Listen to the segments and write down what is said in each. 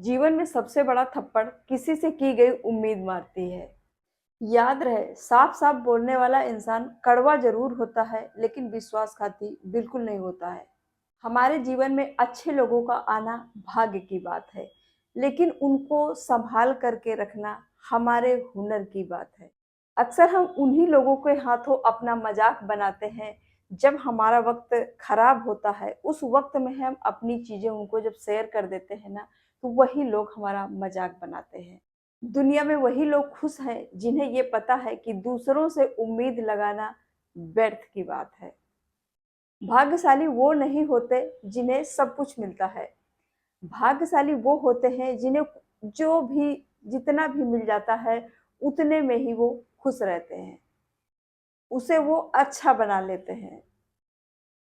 जीवन में सबसे बड़ा थप्पड़ किसी से की गई उम्मीद मारती है। याद रहे, साफ साफ बोलने वाला इंसान कड़वा जरूर होता है, लेकिन विश्वासघाती बिल्कुल नहीं होता है। हमारे जीवन में अच्छे लोगों का आना भाग्य की बात है, लेकिन उनको संभाल करके रखना हमारे हुनर की बात है। अक्सर हम उन्हीं लोगों के हाथों अपना मजाक बनाते हैं जब हमारा वक्त खराब होता है। उस वक्त में हम अपनी चीजें उनको जब शेयर कर देते हैं ना, तो वही लोग हमारा मजाक बनाते हैं। दुनिया में वही लोग खुश हैं जिन्हें ये पता है कि दूसरों से उम्मीद लगाना व्यर्थ की बात है। भाग्यशाली वो नहीं होते जिन्हें सब कुछ मिलता है। भाग्यशाली वो होते हैं जिन्हें जो भी जितना भी मिल जाता है उतने में ही वो खुश रहते हैं, उसे वो अच्छा बना लेते हैं।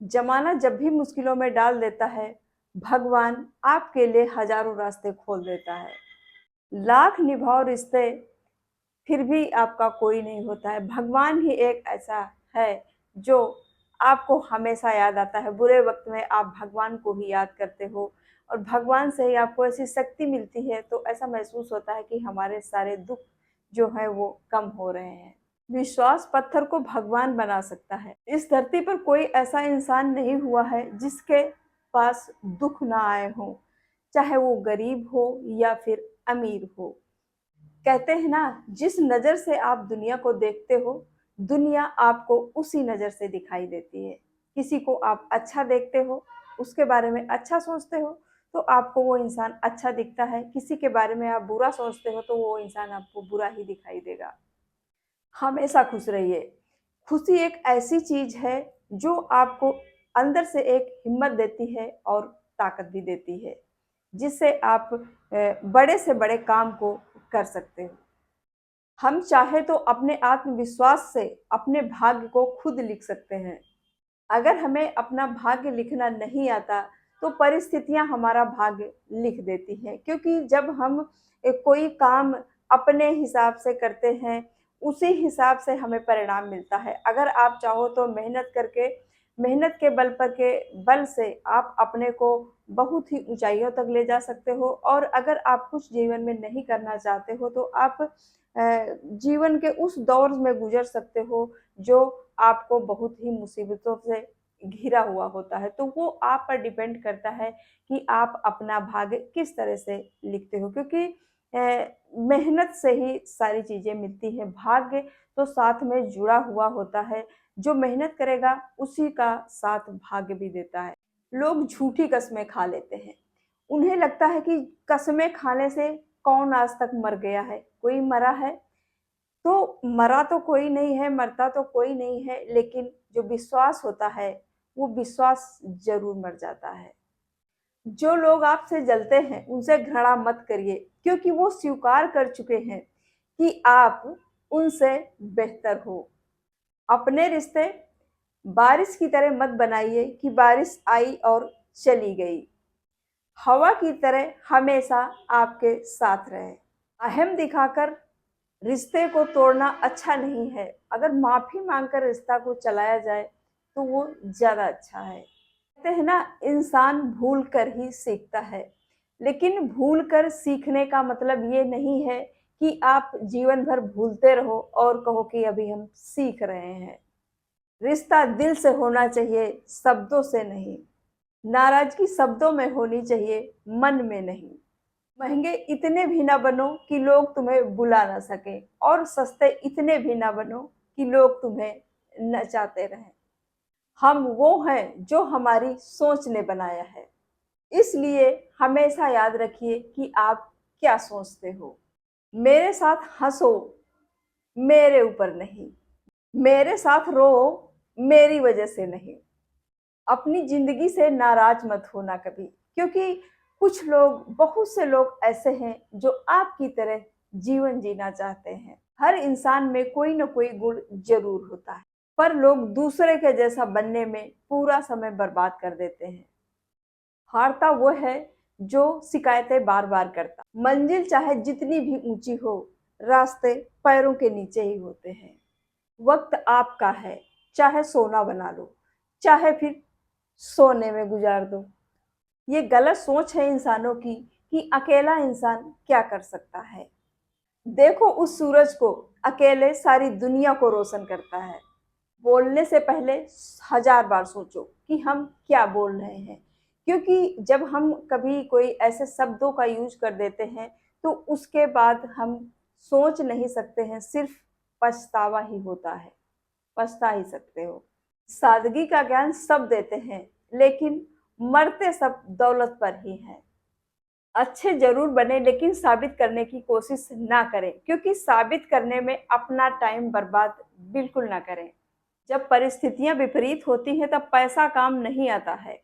जमाना जब भी मुश्किलों में डाल देता है, भगवान आपके लिए हजारों रास्ते खोल देता है। लाख निभाओ रिश्ते, फिर भी आपका कोई नहीं होता है। भगवान ही एक ऐसा है जो आपको हमेशा याद आता है। बुरे वक्त में आप भगवान को ही याद करते हो और भगवान से ही आपको ऐसी शक्ति मिलती है, तो ऐसा महसूस होता है कि हमारे सारे दुख जो है वो कम हो रहे हैं। विश्वास पत्थर को भगवान बना सकता है। इस धरती पर कोई ऐसा इंसान नहीं हुआ है जिसके पास दुख ना आए हो, चाहे वो गरीब हो या फिर अमीर हो। कहते हैं ना, जिस नजर से आप दुनिया को देखते हो, दुनिया आपको उसी नजर से दिखाई देती है। किसी को आप अच्छा देखते हो, उसके बारे में अच्छा सोचते हो, तो आपको वो इंसान अच्छा दिखता है। किसी के बारे में आप बुरा सोचते हो तो वो इंसान आपको बुरा ही दिखाई देगा। हमेशा खुश रहिए। खुशी एक ऐसी चीज है जो आपको अंदर से एक हिम्मत देती है और ताकत भी देती है, जिससे आप बड़े से बड़े काम को कर सकते हो। हम चाहे तो अपने आत्मविश्वास से अपने भाग्य को खुद लिख सकते हैं। अगर हमें अपना भाग्य लिखना नहीं आता, तो परिस्थितियां हमारा भाग्य लिख देती हैं। क्योंकि जब हम कोई काम अपने हिसाब से करते हैं, उसी हिसाब से हमें परिणाम मिलता है। अगर आप चाहो तो मेहनत के बल से आप अपने को बहुत ही ऊंचाइयों तक ले जा सकते हो। और अगर आप कुछ जीवन में नहीं करना चाहते हो, तो आप जीवन के उस दौर में गुजर सकते हो जो आपको बहुत ही मुसीबतों से घिरा हुआ होता है। तो वो आप पर डिपेंड करता है कि आप अपना भाग्य किस तरह से लिखते हो। क्योंकि मेहनत से ही सारी चीजें मिलती हैं। भाग्य तो साथ में जुड़ा हुआ होता है। जो मेहनत करेगा उसी का साथ भाग्य भी देता है। लोग झूठी कस्में खा लेते हैं। उन्हें लगता है कि कस्में खाने से कौन आज तक मर गया है, कोई मरा है? तो मरा तो कोई नहीं है, मरता तो कोई नहीं है, लेकिन जो विश्वास होता है वो विश्वास जरूर मर जाता है। जो लोग आपसे जलते हैं उनसे घृणा मत करिए, क्योंकि वो स्वीकार कर चुके हैं कि आप उनसे बेहतर हो। अपने रिश्ते बारिश की तरह मत बनाइए कि बारिश आई और चली गई। हवा की तरह हमेशा आपके साथ रहे। अहम दिखाकर रिश्ते को तोड़ना अच्छा नहीं है। अगर माफी मांगकर रिश्ता को चलाया जाए तो वो ज्यादा अच्छा है। कहते हैं ना, इंसान भूल कर ही सीखता है। लेकिन भूल कर सीखने का मतलब ये नहीं है कि आप जीवन भर भूलते रहो और कहो कि अभी हम सीख रहे हैं। रिश्ता दिल से होना चाहिए, शब्दों से नहीं। नाराजगी शब्दों में होनी चाहिए, मन में नहीं। महंगे इतने भी ना बनो कि लोग तुम्हें बुला ना सके, और सस्ते इतने भी ना बनो कि लोग तुम्हें नचाते रहें। हम वो हैं जो हमारी सोच ने बनाया है। इसलिए हमेशा याद रखिए कि आप क्या सोचते हो। मेरे साथ हंसो, मेरे ऊपर नहीं। मेरे साथ रो, मेरी वजह से नहीं। अपनी जिंदगी से नाराज मत होना कभी, क्योंकि कुछ लोग, बहुत से लोग ऐसे हैं जो आपकी तरह जीवन जीना चाहते हैं। हर इंसान में कोई ना कोई गुण जरूर होता है, पर लोग दूसरे के जैसा बनने में पूरा समय बर्बाद कर देते हैं। हारता वो है जो शिकायतें बार बार करता। मंजिल चाहे जितनी भी ऊंची हो, रास्ते पैरों के नीचे ही होते हैं। वक्त आपका है, चाहे सोना बना लो, चाहे फिर सोने में गुजार दो। ये गलत सोच है इंसानों की कि अकेला इंसान क्या कर सकता है। देखो उस सूरज को, अकेले सारी दुनिया को रोशन करता है। बोलने से पहले हजार बार सोचो कि हम क्या बोल रहे हैं, क्योंकि जब हम कभी कोई ऐसे शब्दों का यूज कर देते हैं तो उसके बाद हम सोच नहीं सकते हैं, सिर्फ पछतावा ही होता है। पछता ही सकते हो। सादगी का ज्ञान सब देते हैं, लेकिन मरते सब दौलत पर ही हैं। अच्छे जरूर बने, लेकिन साबित करने की कोशिश ना करें, क्योंकि साबित करने में अपना टाइम बर्बाद बिल्कुल ना करें। जब परिस्थितियां विपरीत होती हैं तब पैसा काम नहीं आता है,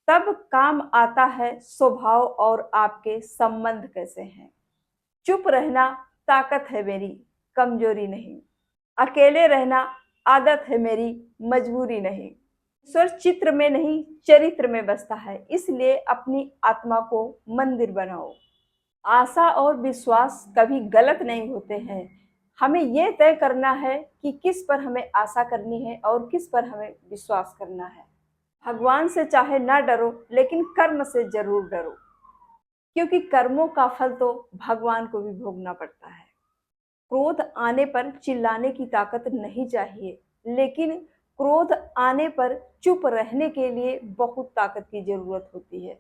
तब काम आता है स्वभाव और आपके संबंध कैसे हैं। चुप रहना ताकत है मेरी, कमजोरी नहीं। अकेले रहना आदत है मेरी, मजबूरी नहीं। ईश्वर चित्र में नहीं, चरित्र में बसता है, इसलिए अपनी आत्मा को मंदिर बनाओ। आशा और विश्वास कभी गलत नहीं होते हैं। हमें यह तय करना है कि किस पर हमें आशा करनी है और किस पर हमें विश्वास करना है। भगवान से चाहे ना डरो, लेकिन कर्म से जरूर डरो, क्योंकि कर्मों का फल तो भगवान को भी भोगना पड़ता है। क्रोध आने पर चिल्लाने की ताकत नहीं चाहिए, लेकिन क्रोध आने पर चुप रहने के लिए बहुत ताकत की जरूरत होती है।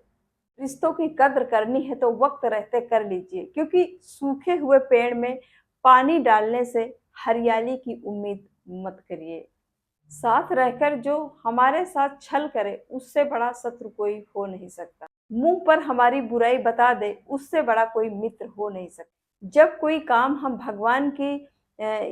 रिश्तों की कद्र करनी है तो वक्त रहते कर लीजिए, क्योंकि सूखे हुए पेड़ में पानी डालने से हरियाली की उम्मीद मत करिए। साथ रहकर जो हमारे साथ छल करे, उससे बड़ा शत्रु कोई हो नहीं सकता। मुंह पर हमारी बुराई बता दे, उससे बड़ा कोई मित्र हो नहीं सकता। जब कोई काम हम भगवान की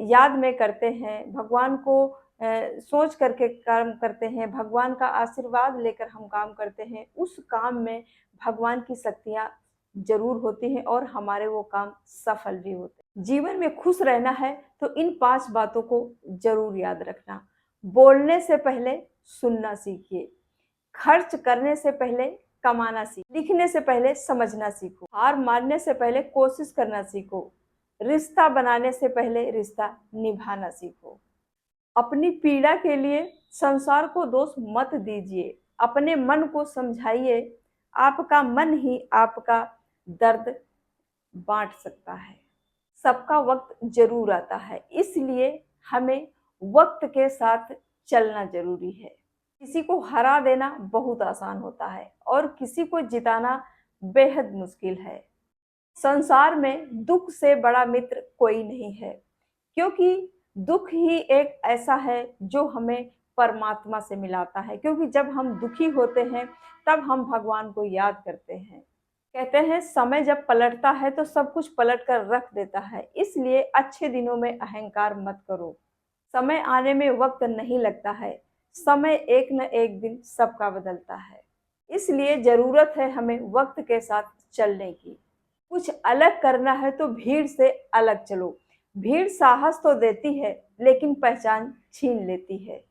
याद में करते हैं, भगवान को सोच करके काम करते हैं, भगवान का आशीर्वाद लेकर हम काम करते हैं, उस काम में भगवान की शक्तियाँ जरूर होती हैं और हमारे वो काम सफल भी होते हैं। जीवन में खुश रहना है तो इन 5 बातों को जरूर याद रखना। बोलने से पहले सुनना सीखिए, खर्च करने से पहले कमाना सीखो, लिखने से पहले समझना सीखो, हार मानने से पहले कोशिश करना सीखो, रिश्ता बनाने से पहले रिश्ता निभाना सीखो। अपनी पीड़ा के लिए संसार को दोष मत दीजिए, अपने मन को समझाइए। आपका मन ही आपका दर्द बांट सकता है। सबका वक्त जरूर आता है, इसलिए हमें वक्त के साथ चलना जरूरी है। किसी को हरा देना बहुत आसान होता है और किसी को जिताना बेहद मुश्किल है। संसार में दुख से बड़ा मित्र कोई नहीं है, क्योंकि दुख ही एक ऐसा है जो हमें परमात्मा से मिलाता है। क्योंकि जब हम दुखी होते हैं तब हम भगवान को याद करते हैं। कहते हैं समय जब पलटता है तो सब कुछ पलट कर रख देता है, इसलिए अच्छे दिनों में अहंकार मत करो। समय आने में वक्त नहीं लगता है, समय एक न एक दिन सबका बदलता है। इसलिए जरूरत है हमें वक्त के साथ चलने की। कुछ अलग करना है तो भीड़ से अलग चलो। भीड़ साहस तो देती है, लेकिन पहचान छीन लेती है।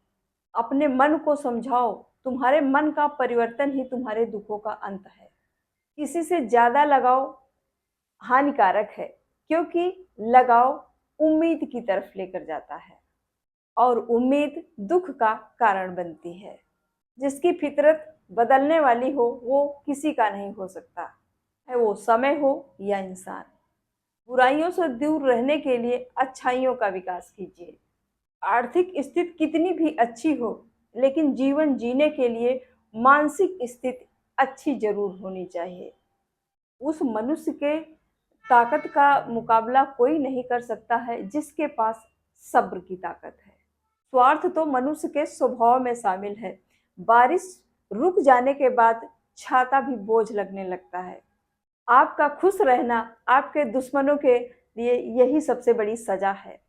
अपने मन को समझाओ, तुम्हारे मन का परिवर्तन ही तुम्हारे दुखों का अंत है। किसी से ज्यादा लगाव हानिकारक है, क्योंकि लगाव उम्मीद की तरफ लेकर जाता है और उम्मीद दुख का कारण बनती है। जिसकी फितरत बदलने वाली हो वो किसी का नहीं हो सकता है, वो समय हो या इंसान। बुराइयों से दूर रहने के लिए अच्छाइयों का विकास कीजिए। आर्थिक स्थिति कितनी भी अच्छी हो, लेकिन जीवन जीने के लिए मानसिक स्थिति अच्छी जरूर होनी चाहिए। उस मनुष्य के ताकत का मुकाबला कोई नहीं कर सकता है जिसके पास सब्र की ताकत है। स्वार्थ तो मनुष्य के स्वभाव में शामिल है। बारिश रुक जाने के बाद छाता भी बोझ लगने लगता है। आपका खुश रहना आपके दुश्मनों के लिए यही सबसे बड़ी सजा है।